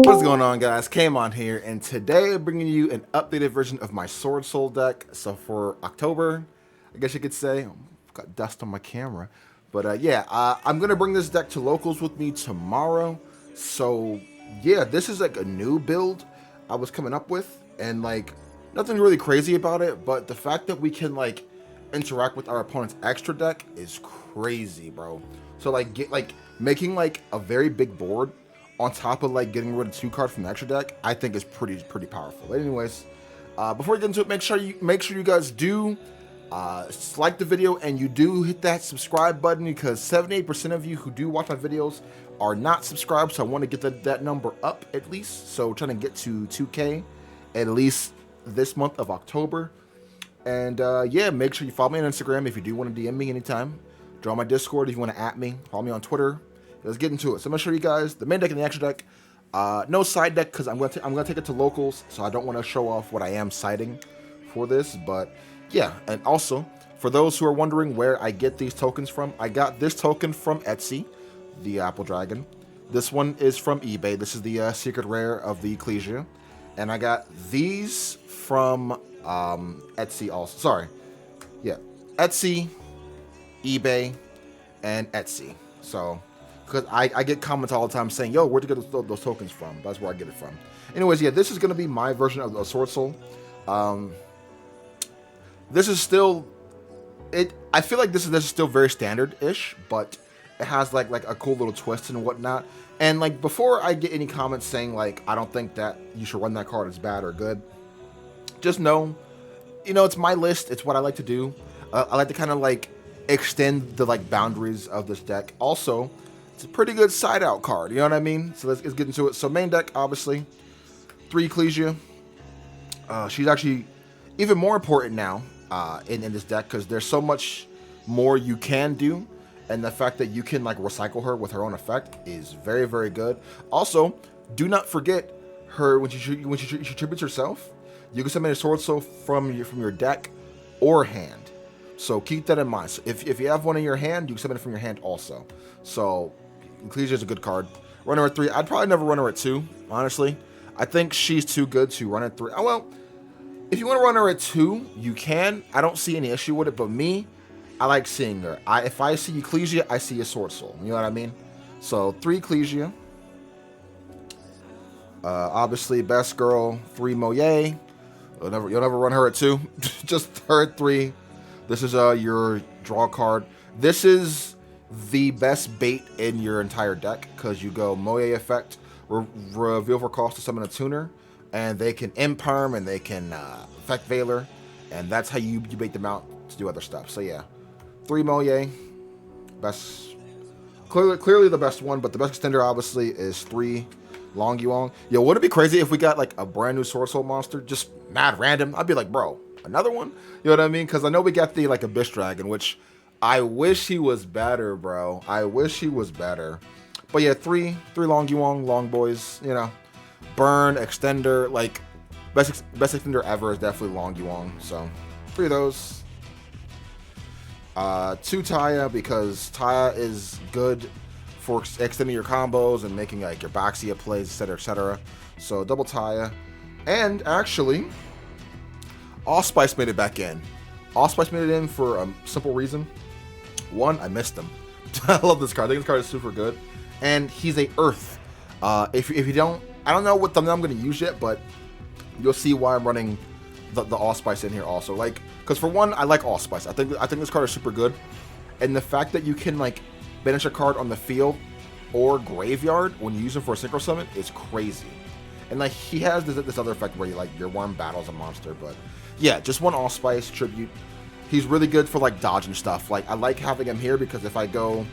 What's going on, guys? Kamon here, and today I'm bringing you an updated version of my Swordsoul deck. So for October, I guess you could say, got dust on my camera, but I'm gonna bring this deck to locals with me tomorrow. So yeah, this is like a new build I was coming up with, and like nothing really crazy about it, but the fact that we can like interact with our opponent's extra deck is crazy, bro. So making like a very big board on top of like getting rid of 2 cards from the extra deck, I think is pretty powerful. But anyways, before we get into it, make sure you guys do like the video and you do hit that subscribe button, because 78% of you who do watch my videos are not subscribed. So I want to get that number up at least. So we're trying to get to 2K at least this month of October. And yeah, make sure you follow me on Instagram if you do want to DM me anytime. Join my Discord if you want to at me. Follow me on Twitter. Let's get into it. So I'm gonna show you guys the main deck and the extra deck. No side deck because I'm gonna take it to locals, so I don't want to show off what I am siding for this. But yeah, and also for those who are wondering where I get these tokens from, I got this token from Etsy, the Apple Dragon. This one is from eBay. This is the secret rare of the Yugioh, and I got these from Etsy also. Sorry, yeah, Etsy, eBay, and Etsy. So. Because I get comments all the time saying, yo, where'd you get those tokens from? That's where I get it from. Anyways, yeah, this is going to be my version of Swordsoul. This is still... I feel like this is still very standard-ish, but it has like a cool little twist and whatnot. And like before I get any comments saying like, I don't think that you should run that card, it's bad or good, just know, it's my list. It's what I like to do. I like to kind of like extend the like boundaries of this deck. Also, it's a pretty good side out card, you know what I mean? So let's get into it. So main deck, obviously, 3 Yugioh. She's actually even more important now in this deck because there's so much more you can do, and the fact that you can like recycle her with her own effect is very good. Also, do not forget her when she tributes herself. You can summon a Swordsoul from your deck or hand. So keep that in mind. So if you have one in your hand, you can summon it from your hand also. So Yugioh is a good card. Run her at 3. I'd probably never run her at 2, honestly. I think she's too good to run at 3. Oh, well, if you want to run her at 2, you can. I don't see any issue with it, but me, I like seeing her. If I see Yugioh, I see a Swordsoul. You know what I mean? So 3 Yugioh. Obviously, best girl, 3 Moye. You'll never run her at 2. Just her at 3. This is your draw card. This is the best bait in your entire deck because you go Moye effect, reveal for cost to summon a tuner, and they can imperm and they can effect Veiler, and that's how you bait them out to do other stuff. So yeah, 3 Moye, best, clearly the best one, but the best extender obviously is 3 Yugioh. Yo, would it be crazy if we got like a brand new Swordsoul monster, just mad random? I'd be like, bro, another one? You know what I mean? Because I know we got the like Abyss Dragon, which I wish he was better, bro. I wish he was better. But yeah, 3 Yugioh, long boys, burn, extender, like best extender ever is definitely Yugioh. So 3 of those. 2 Taya, because Taya is good for extending your combos and making like your Baxia plays, etc. So double Taya. And actually, Allspice made it back in. Allspice made it in for a simple reason. 1, I missed him. I love this card. I think this card is super good. And he's a Earth. If you don't, I don't know what thumbnail I'm going to use yet, but you'll see why I'm running the Allspice in here also. Like, because for 1, I like Allspice. I think this card is super good. And the fact that you can like banish a card on the field or graveyard when you use him for a synchro summon is crazy. And like he has this other effect where you like your one battles a monster. But yeah, just 1 Allspice tribute. He's really good for like dodge and stuff. Like I like having him here because if I go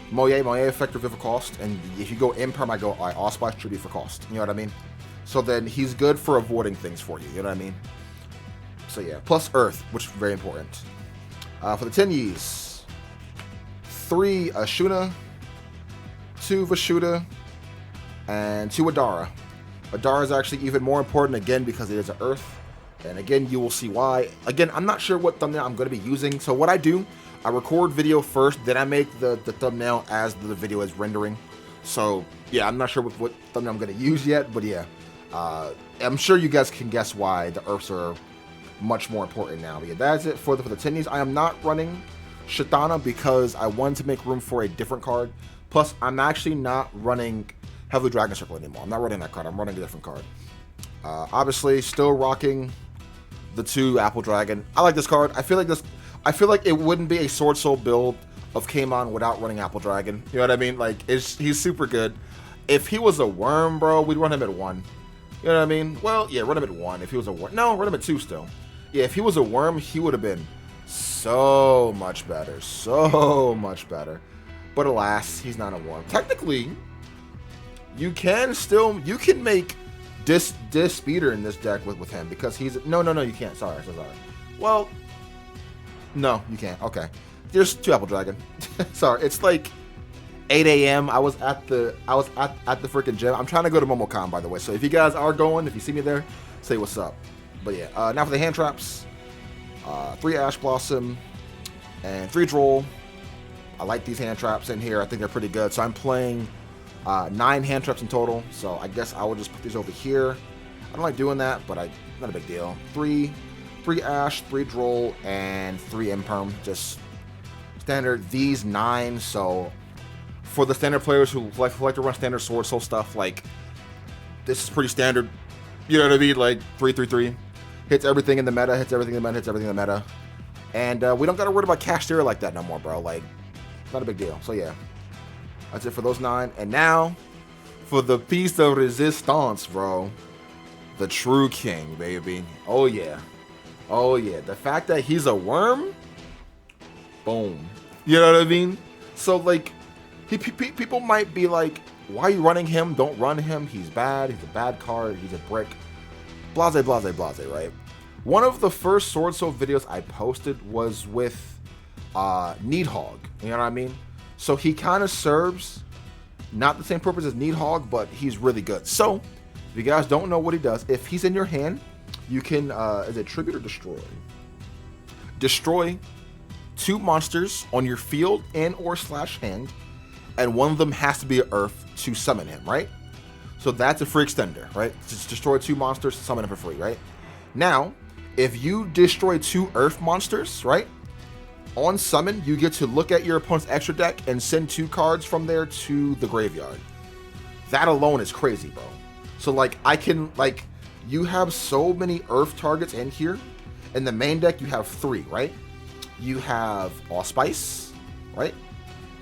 Moye effect reveal for cost, and if you go Imperm, I go Allspice tribute for cost. You know what I mean? So then he's good for avoiding things for you. You know what I mean? So yeah, plus Earth, which is very important. For the 10 Ys, 3 Ashuna, 2 Vashuda, and 2 Adara. Adara is actually even more important again because it is an Earth. And again, you will see why. Again, I'm not sure what thumbnail I'm going to be using. So what I do, I record video first, then I make the thumbnail as the video is rendering. So yeah, I'm not sure what thumbnail I'm gonna use yet, but yeah, I'm sure you guys can guess why the Earths are much more important now. But yeah, that's it for the Tennies. I am not running Shatana because I wanted to make room for a different card. Plus, I'm actually not running Heavily Dragon Circle anymore. I'm not running that card. I'm running a different card. Obviously, still rocking the 2 Apple Dragon. I like this card. I feel like it wouldn't be a Sword Soul build of Kamon without running Apple Dragon. You know what I mean? Like, he's super good. If he was a worm, bro, we'd run him at 1. You know what I mean? Well, yeah, run him at 1 if he was a worm. No, run him at 2 still. Yeah, if he was a worm, he would have been so much better. So much better. But alas, he's not a worm. Technically, you can make dis speeder in this deck with him because he's no, you can't. Sorry. Well, no, you can't. Okay. There's 2 Apple Dragon. Sorry, it's like 8 a.m. I was at the freaking gym. I'm trying to go to Momocon, by the way. So if you guys are going, if you see me there, say what's up. But yeah, now for the hand traps. 3 Ash Blossom and 3 Droll. I like these hand traps in here. I think they're pretty good. So I'm playing 9 hand traps in total. So I guess I will just put these over here. I don't like doing that, but not a big deal. 3 Ash, 3 Droll, and 3 Imperm. Just standard. These 9. So for the standard players who like to run standard Sword Soul stuff, like this is pretty standard. You know what I mean? Like 3-3-3. Hits everything in the meta, hits everything in the meta, hits everything in the meta. And we don't got to worry about cash theory like that no more, bro. Like, not a big deal. So, yeah. That's it for those 9. And now, for the piece de resistance, bro. The true king, baby. Oh, yeah. Oh, yeah. The fact that he's a worm? Boom. You know what I mean? So, like, people might be like, why are you running him? Don't run him. He's bad. He's a bad card. He's a brick. Blase, blase, blase, right? One of the first Sword Soul videos I posted was with Needhog. You know what I mean? So he kind of serves not the same purpose as Needhog, but he's really good. So if you guys don't know what he does, if he's in your hand, you can, is it tribute or destroy? Destroy 2 monsters on your field and or / hand, and one of them has to be an Earth to summon him, right? So that's a free extender, right? Just destroy 2 monsters, summon them for free, right? Now, if you destroy 2 Earth monsters, right? On summon, you get to look at your opponent's extra deck and send 2 cards from there to the graveyard. That alone is crazy, bro. So, like, you have so many Earth targets in here. In the main deck, you have 3, right? You have Allspice, right?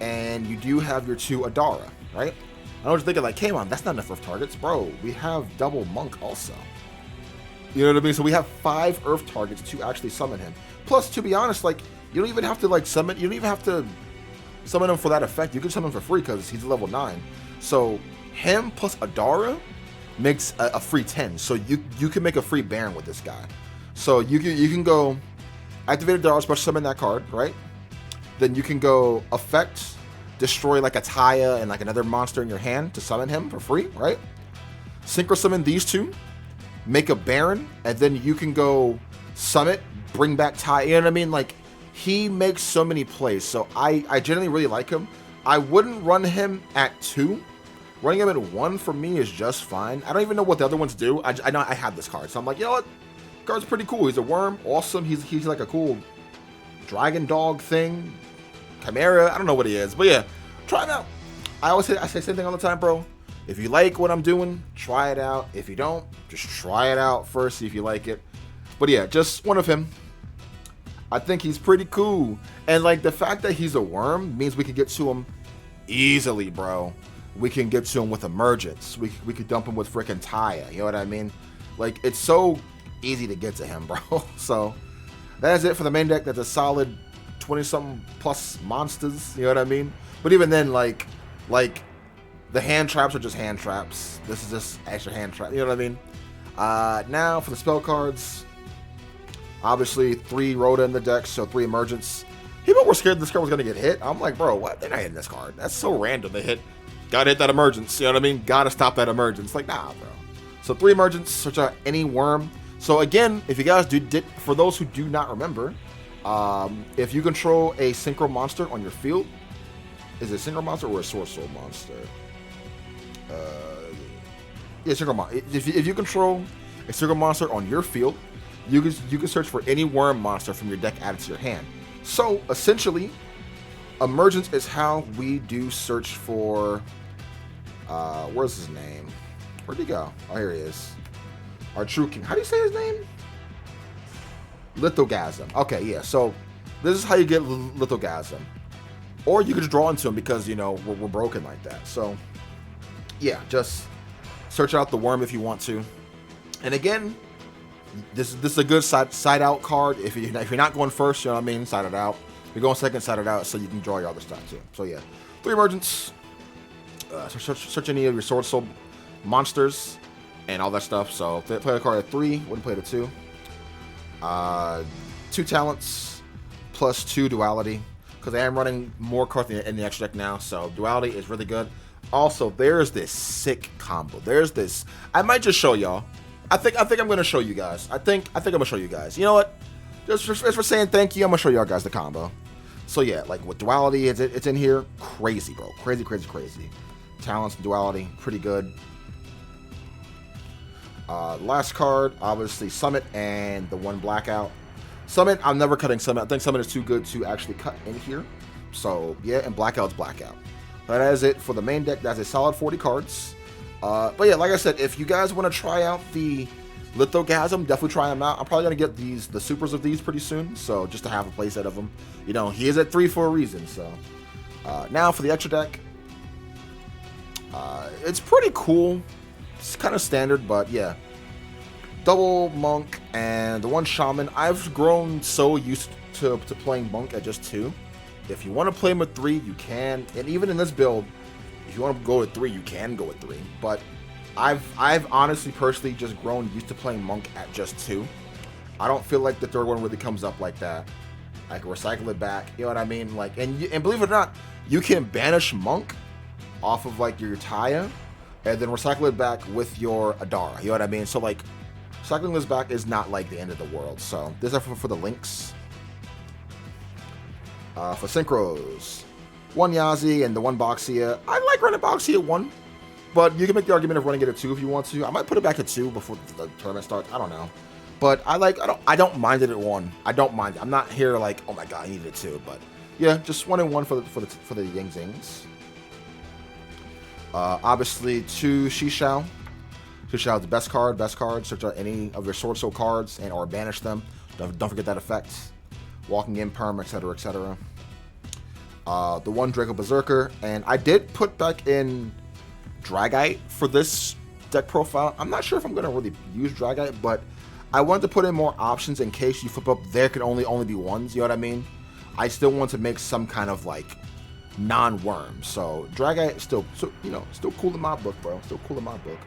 And you do have your 2 Adara, right? I was thinking, like, Kamon, that's not enough Earth targets. Bro, we have double Monk also. You know what I mean? So we have 5 Earth targets to actually summon him. Plus, to be honest, like, you don't even have to, like, summon... You don't even have to summon him for that effect. You can summon him for free because he's level 9. So, him plus Adara makes a free 10. So you can make a free Baron with this guy. So you can go... Activate Adara, special summon that card, right? Then you can go effect... Destroy like a Taya and like another monster in your hand to summon him for free, right? Synchro summon these 2, make a Baron, and then you can go summit, bring back Taya. You know what I mean? Like, he makes so many plays. So I generally really like him. I wouldn't run him at 2. Running him at 1 for me is just fine. I don't even know what the other ones do. I know I have this card, so I'm like, you know what? Card's pretty cool. He's a worm, awesome. He's like a cool dragon dog thing. Chimera, I don't know what he is, but yeah, try it out. I say the same thing all the time, bro. If you like what I'm doing, try it out. If you don't, just try it out first, see if you like it. But yeah, just one of him. I think he's pretty cool. And like the fact that he's a worm means we can get to him easily, bro. We can get to him with Emergence. We could dump him with freaking Taya. You know what I mean? Like, it's so easy to get to him, bro. So that is it for the main deck. That's a solid 20-something plus monsters, you know what I mean? But even then, like the hand traps are just hand traps. This is just extra hand trap, you know what I mean? Now for the spell cards, obviously 3 Rhoda in the deck, so 3 Emergence. People were scared this card was gonna get hit. I'm like, bro, what? They're not hitting this card. That's so random. They gotta hit that Emergence, you know what I mean? Gotta stop that Emergence. Like, nah, bro. So 3 Emergence, search out any worm. So again, if you guys did, for those who do not remember, if you control a synchro monster on your field, is it a synchro monster or a Swordsoul monster? Yeah, Circle Monster. If you control a Circle Monster on your field, you can search for any worm monster from your deck added to your hand. So essentially, Emergence is how we do search for. Where's his name? Where'd he go? Oh, here he is. Our True King. How do you say his name? Lithogasm. Okay, yeah. So this is how you get Lithogasm, or you can just draw into him because you know we're broken like that. So yeah, just search out the worm if you want to. And again, this is a good side out card. If you're not going first, you know what I mean, side it out. If you're going second, side it out, so you can draw your other stuff too. So yeah, 3 Emergence. Search any of your Swordsoul monsters and all that stuff. So play a card at 3, wouldn't play it at 2. 2 talents plus 2 duality, because I am running more cards in the extra deck now. So duality is really good. Also, there's this sick combo. There's this. I might just show y'all. I think I'm gonna show you guys. I think I'm gonna show you guys. You know what? Just for saying thank you, I'm gonna show y'all guys the combo. So yeah, like with duality, it's in here. Crazy, bro. Crazy. Talents and duality, pretty good. Last card, obviously Summit and the 1 Blackout. Summit, I'm never cutting Summit. I think Summit is too good to actually cut in here. So yeah, and Blackout's Blackout. That is it for the main deck. That's a solid 40 cards. But yeah, like I said, if you guys want to try out the Lithogasm, definitely try them out. I'm probably gonna get the supers of these pretty soon. So just to have a playset of them. You know, he is at 3 for a reason. So now for the extra deck. It's pretty cool. It's kind of standard, but yeah. Double Monk and the 1 Shaman. I've grown so used to playing Monk at just 2. If you want to play him at 3, you can. And even in this build, if you want to go at 3, you can go at 3. But I've honestly, personally, just grown used to playing Monk at just 2. I don't feel like the 3rd one really comes up like that. I can recycle it back. You know what I mean? Like, and believe it or not, you can banish Monk off of like your Taya, and then recycle it back with your Adara. You know what I mean? So like, cycling this back is not like the end of the world. So this is for the links. For synchros, 1 Yazi and the 1 Boxia. I like running Boxia at 1, but you can make the argument of running it at 2 if you want to. I might put it back at 2 before the tournament starts. I don't know, but I don't mind it at 1. I don't mind it. I'm not here like, oh my god, I need it at 2. But yeah, just 1 and 1 for the Ying Zings. Obviously, 2 Shishao. Shishao is the best card. Search out any of your Swordsoul cards and or banish them. Don't forget that effect. Walking in perm, etc. The 1 Draco Berserker, and I did put back in Dragonite for this deck profile. I'm not sure if I'm gonna really use Dragonite, but I wanted to put in more options in case you flip up. There could only be 1s. You know what I mean? I still want to make some kind of like non-worm. So Dragonite still cool in my book, bro. Still cool in my book.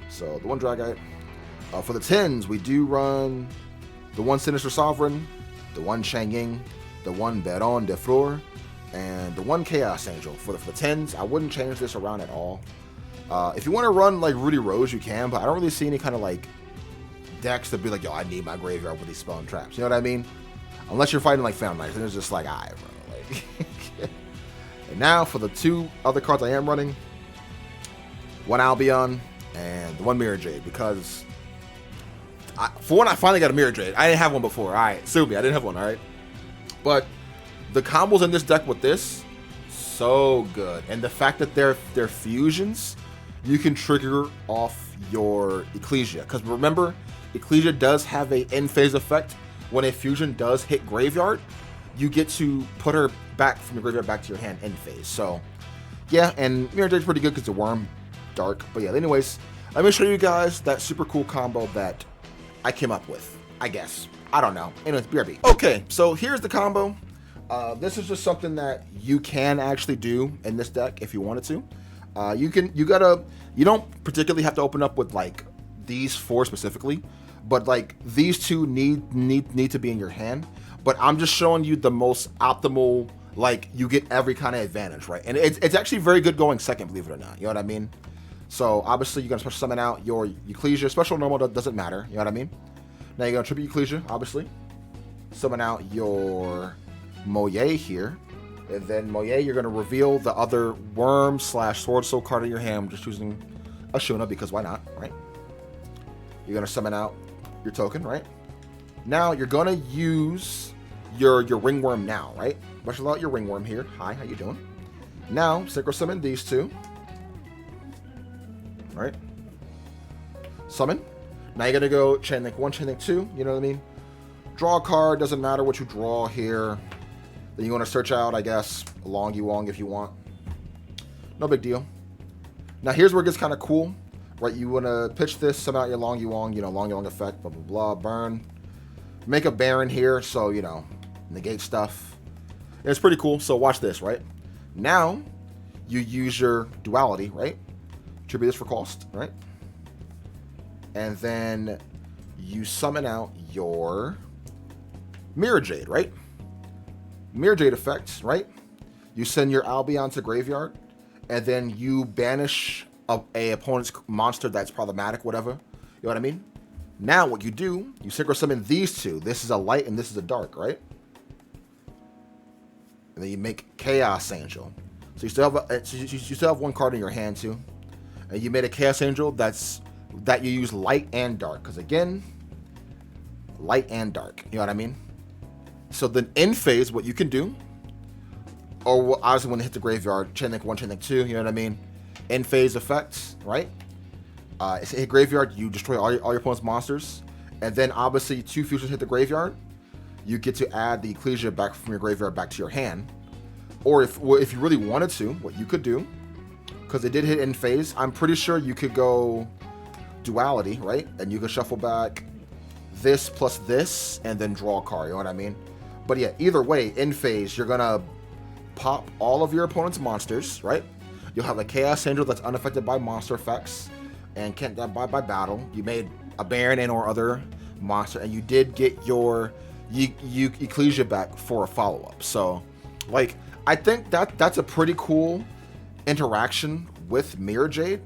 So the 1 Dragonite. For the 10s, we do run the 1 Sinister Sovereign, the 1 Changying, the 1 Baron de Fleur, and the 1 Chaos Angel. For the 10s, I wouldn't change this around at all. If you want to run like Rudy Rose, you can, but I don't really see any kind of like decks to be like, yo, I need my graveyard with these spell and traps. You know what I mean? Unless you're fighting like Found Knights, and it's just like, alright, bro. Like, and now for the 2 other cards I am running, 1 Albion and the 1 Mirror Jade, because for one, I finally got a Mirror Jade. I didn't have one before. Alright, sue me, I didn't have one, alright? But the combos in this deck with this, so good. And the fact that they're fusions, you can trigger off your Ecclesia. Because remember, Ecclesia does have a end phase effect. When a fusion does hit graveyard, you get to put her back from your graveyard back to your hand end phase. So yeah, and Mirror Jade's pretty good because it's a worm, dark. But yeah, anyways, let me show you guys that super cool combo that I came up with, I guess. I don't know. Anyways, BRB. Okay, so here's the combo. This is just something that you can actually do in this deck if you wanted to. You don't particularly have to open up with like these 4 specifically, but like these 2 need to be in your hand. But I'm just showing you the most optimal, like you get every kind of advantage, right? And it's actually very good going second, believe it or not. You know what I mean? So obviously you're gonna special summon out your Ecclesia. Special normal doesn't matter. You know what I mean? Now you're gonna tribute Ecclesia, obviously. Summon out your Moye here. And then Moye, you're gonna reveal the other worm slash Swordsoul card in your hand. I'm just choosing a Shuna because why not, right? You're gonna summon out your token, right? Now you're gonna use your ringworm now, right? Special out your ringworm here. Hi, how you doing? Now, synchro summon these two. Right? Summon. Now you're gonna go Chain Link 1, Chain Link 2, you know what I mean? Draw a card, doesn't matter what you draw here. Then you want to search out, I guess, a Long Yuong if you want. No big deal. Now here's where it gets kind of cool, right? You want to pitch this, summon out your Long Yuong, you know, Long Yuong effect, blah, blah, blah, burn. Make a Baron here, so, you know, negate stuff. And it's pretty cool, so watch this, right? Now, you use your Duality, right? Tribute this for cost, right? And then you summon out your Mirror Jade, right? Mirror Jade effect, right? You send your Albion to graveyard, and then you banish a opponent's monster that's problematic, whatever. You know what I mean? Now what you do, you synchro summon these two. This is a light and this is a dark, right? And then you make Chaos Angel. So you still have one card in your hand too. And you made a Chaos Angel that you use light and dark. Because again, light and dark. You know what I mean? So then in phase, what you can do, or obviously when they hit the graveyard, Chain Link 1, Chain Link 2, you know what I mean? In phase effects, right? It's hit graveyard, you destroy all your opponent's monsters. And then obviously 2 futures hit the graveyard. You get to add the Ecclesia back from your graveyard back to your hand. Or if you really wanted to, what you could do, because it did hit in phase, I'm pretty sure you could go Duality, right? And you could shuffle back this plus this and then draw a card, you know what I mean? But yeah, either way, in phase, you're gonna pop all of your opponent's monsters, right? You'll have a Chaos Angel that's unaffected by monster effects and can't die by battle. You made a Baron and or other monster, and you did get your Ecclesia back for a follow-up. So, like, I think that's a pretty cool interaction with Mirror Jade.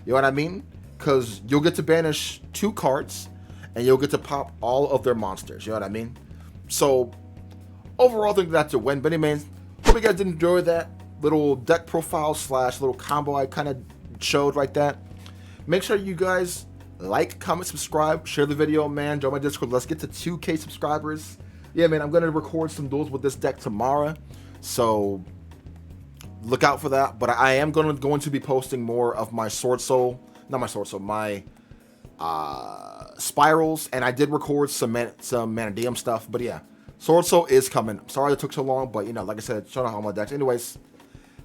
You know what I mean? Because you'll get to banish 2 cards, and you'll get to pop all of their monsters. You know what I mean? So, overall, I think that's a win. But anyways, hope you guys did enjoy that little deck profile slash little combo I kind of showed like that. Make sure you guys like, comment, subscribe, share the video, man. Join my Discord. Let's get to 2K subscribers. Yeah, man, I'm going to record some duels with this deck tomorrow. So, look out for that. But I am going to be posting more of my Swordsoul. Not my Swordsoul, my spirals. And I did record some Manadeum stuff. But yeah, Swordsoul is coming. Sorry it took so long. But, you know, like I said, showing out all my decks. Anyways,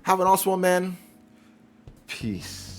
have an awesome one, man. Peace.